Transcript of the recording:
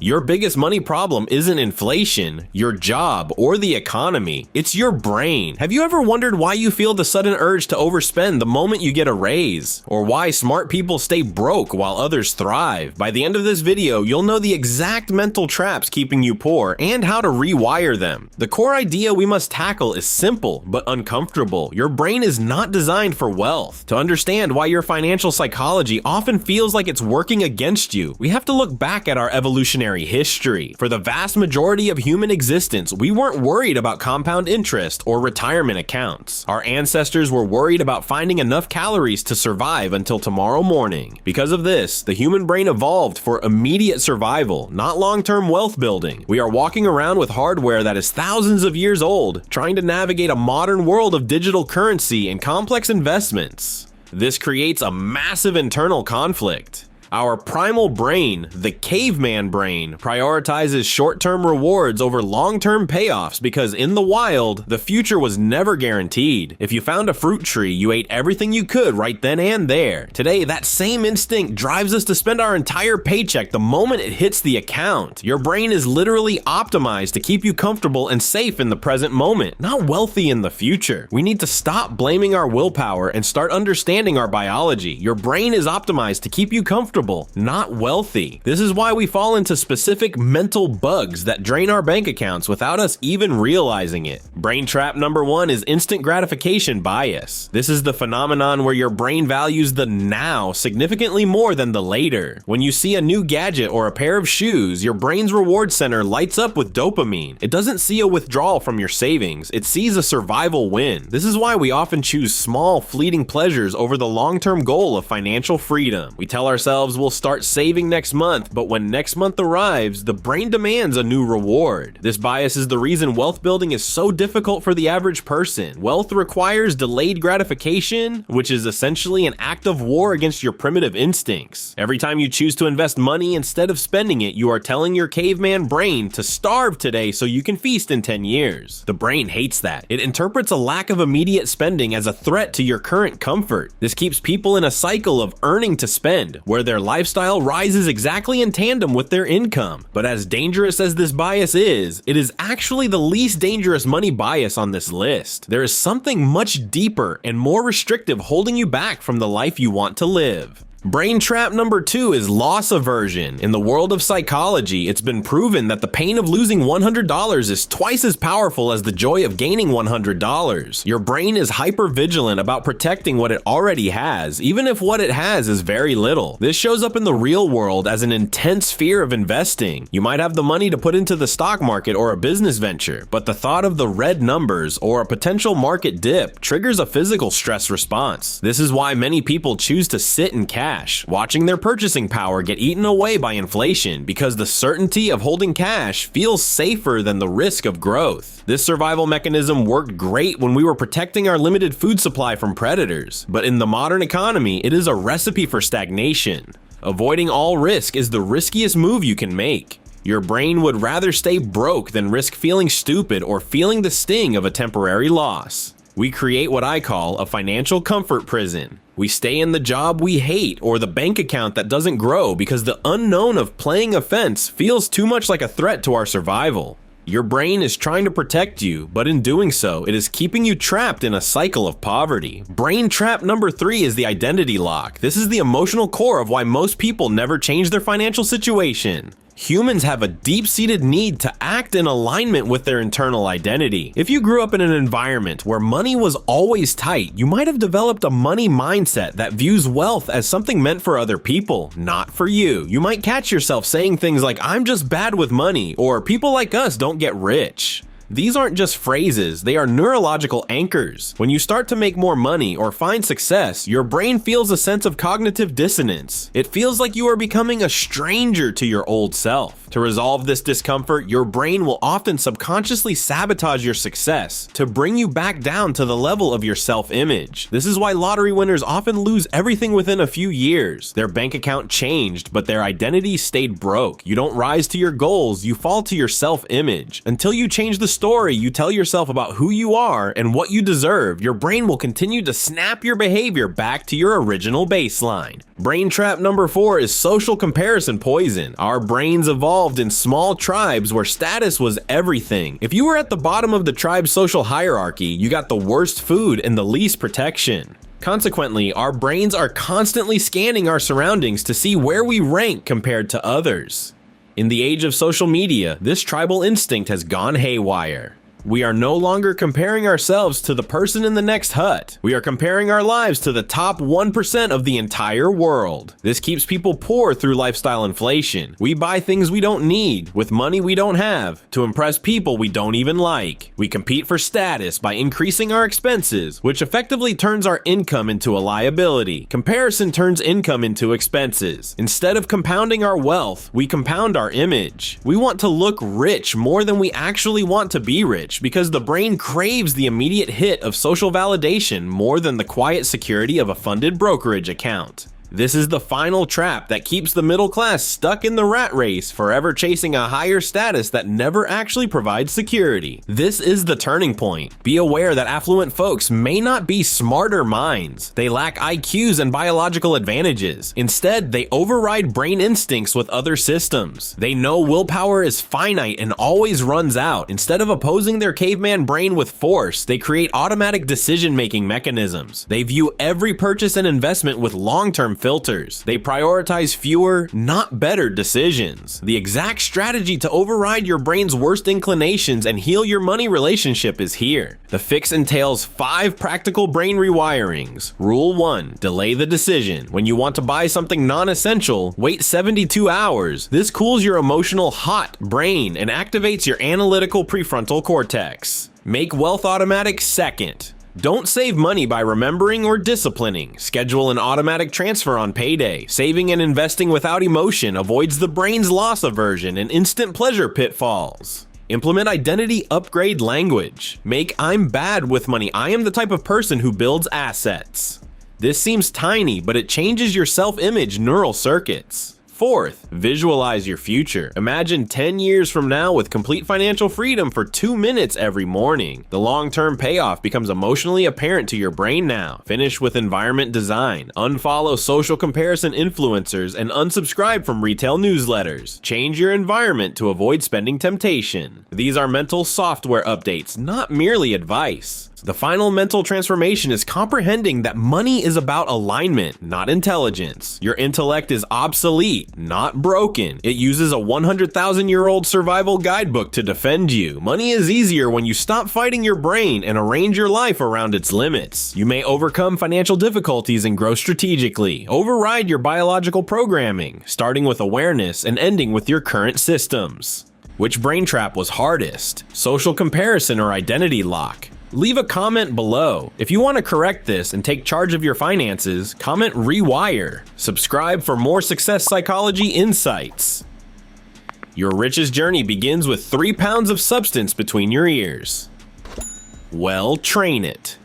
Your biggest money problem isn't inflation, your job, or the economy. It's your brain. Have you ever wondered why you feel the sudden urge to overspend the moment you get a raise? Or why smart people stay broke while others thrive? By the end of this video, you'll know the exact mental traps keeping you poor and how to rewire them. The core idea we must tackle is simple but uncomfortable. Your brain is not designed for wealth. To understand why your financial psychology often feels like it's working against you, we have to look back at our evolutionary history. For the vast majority of human existence, we weren't worried about compound interest or retirement accounts. Our ancestors were worried about finding enough calories to survive until tomorrow morning. Because of this, the human brain evolved for immediate survival, not long-term wealth building. We are walking around with hardware that is thousands of years old, trying to navigate a modern world of digital currency and complex investments. This creates a massive internal conflict. Our primal brain, the caveman brain, prioritizes short-term rewards over long-term payoffs because in the wild, the future was never guaranteed. If you found a fruit tree, you ate everything you could right then and there. Today, that same instinct drives us to spend our entire paycheck the moment it hits the account. Your brain is literally optimized to keep you comfortable and safe in the present moment, not wealthy in the future. We need to stop blaming our willpower and start understanding our biology. Your brain is optimized to keep you comfortable, not wealthy. This is why we fall into specific mental bugs that drain our bank accounts without us even realizing it. Brain trap number 1 is instant gratification bias. This is the phenomenon where your brain values the now significantly more than the later. When you see a new gadget or a pair of shoes, your brain's reward center lights up with dopamine. It doesn't see a withdrawal from your savings, it sees a survival win. This is why we often choose small, fleeting pleasures over the long-term goal of financial freedom. We tell ourselves we'll start saving next month, but when next month arrives, the brain demands a new reward. This bias is the reason wealth building is so difficult for the average person. Wealth requires delayed gratification, which is essentially an act of war against your primitive instincts. Every time you choose to invest money instead of spending it, you are telling your caveman brain to starve today so you can feast in 10 years. The brain hates that. It interprets a lack of immediate spending as a threat to your current comfort. This keeps people in a cycle of earning to spend, where their lifestyle rises exactly in tandem with their income. But as dangerous as this bias is, it is actually the least dangerous money bias on this list. There is something much deeper and more restrictive holding you back from the life you want to live. Brain trap number 2 is loss aversion. In the world of psychology, it's been proven that the pain of losing $100 is twice as powerful as the joy of gaining $100. Your brain is hyper-vigilant about protecting what it already has, even if what it has is very little. This shows up in the real world as an intense fear of investing. You might have the money to put into the stock market or a business venture, but the thought of the red numbers or a potential market dip triggers a physical stress response. This is why many people choose to sit in cash, watching their purchasing power get eaten away by inflation, because the certainty of holding cash feels safer than the risk of growth. This survival mechanism worked great when we were protecting our limited food supply from predators, but in the modern economy, it is a recipe for stagnation. Avoiding all risk is the riskiest move you can make. Your brain would rather stay broke than risk feeling stupid or feeling the sting of a temporary loss. We create what I call a financial comfort prison. We stay in the job we hate or the bank account that doesn't grow because the unknown of playing offense feels too much like a threat to our survival. Your brain is trying to protect you, but in doing so, it is keeping you trapped in a cycle of poverty. Brain trap number 3 is the identity lock. This is the emotional core of why most people never change their financial situation. Humans have a deep-seated need to act in alignment with their internal identity. If you grew up in an environment where money was always tight, you might have developed a money mindset that views wealth as something meant for other people, not for you. You might catch yourself saying things like, "I'm just bad with money," or "people like us don't get rich." These aren't just phrases, they are neurological anchors. When you start to make more money or find success, your brain feels a sense of cognitive dissonance. It feels like you are becoming a stranger to your old self. To resolve this discomfort, your brain will often subconsciously sabotage your success to bring you back down to the level of your self-image. This is why lottery winners often lose everything within a few years. Their bank account changed, but their identity stayed broke. You don't rise to your goals, you fall to your self-image. Until you change the story you tell yourself about who you are and what you deserve, your brain will continue to snap your behavior back to your original baseline. Brain trap number 4 is social comparison poison. Our brains evolved in small tribes where status was everything. If you were at the bottom of the tribe's social hierarchy, you got the worst food and the least protection. Consequently, our brains are constantly scanning our surroundings to see where we rank compared to others. In the age of social media, this tribal instinct has gone haywire. We are no longer comparing ourselves to the person in the next hut. We are comparing our lives to the top 1% of the entire world. This keeps people poor through lifestyle inflation. We buy things we don't need with money we don't have to impress people we don't even like. We compete for status by increasing our expenses, which effectively turns our income into a liability. Comparison turns income into expenses. Instead of compounding our wealth, we compound our image. We want to look rich more than we actually want to be rich, because the brain craves the immediate hit of social validation more than the quiet security of a funded brokerage account. This is the final trap that keeps the middle class stuck in the rat race, forever chasing a higher status that never actually provides security. This is the turning point. Be aware that affluent folks may not be smarter minds. They lack IQs and biological advantages. Instead, they override brain instincts with other systems. They know willpower is finite and always runs out. Instead of opposing their caveman brain with force, they create automatic decision-making mechanisms. They view every purchase and investment with long-term filters. They prioritize fewer, not better decisions. The exact strategy to override your brain's worst inclinations and heal your money relationship is here. The fix entails 5 practical brain rewirings. Rule 1, delay the decision. When you want to buy something non-essential, wait 72 hours. This cools your emotional hot brain and activates your analytical prefrontal cortex. Make wealth automatic second. Don't save money by remembering or disciplining. Schedule an automatic transfer on payday. Saving and investing without emotion avoids the brain's loss aversion and instant pleasure pitfalls. Implement identity upgrade language. Make "I'm bad with money. I am the type of person who builds assets." This seems tiny, but it changes your self-image neural circuits. Fourth, visualize your future. Imagine 10 years from now with complete financial freedom for 2 minutes every morning. The long-term payoff becomes emotionally apparent to your brain now. Finish with environment design. Unfollow social comparison influencers and unsubscribe from retail newsletters. Change your environment to avoid spending temptation. These are mental software updates, not merely advice. The final mental transformation is comprehending that money is about alignment, not intelligence. Your intellect is obsolete, not broken. It uses a 100,000-year-old survival guidebook to defend you. Money is easier when you stop fighting your brain and arrange your life around its limits. You may overcome financial difficulties and grow strategically. Override your biological programming, starting with awareness and ending with your current systems. Which brain trap was hardest? Social comparison or identity lock? Leave a comment below. If you want to correct this and take charge of your finances, comment rewire. Subscribe for more success psychology insights. Your richest journey begins with 3 pounds of substance between your ears. Well, train it.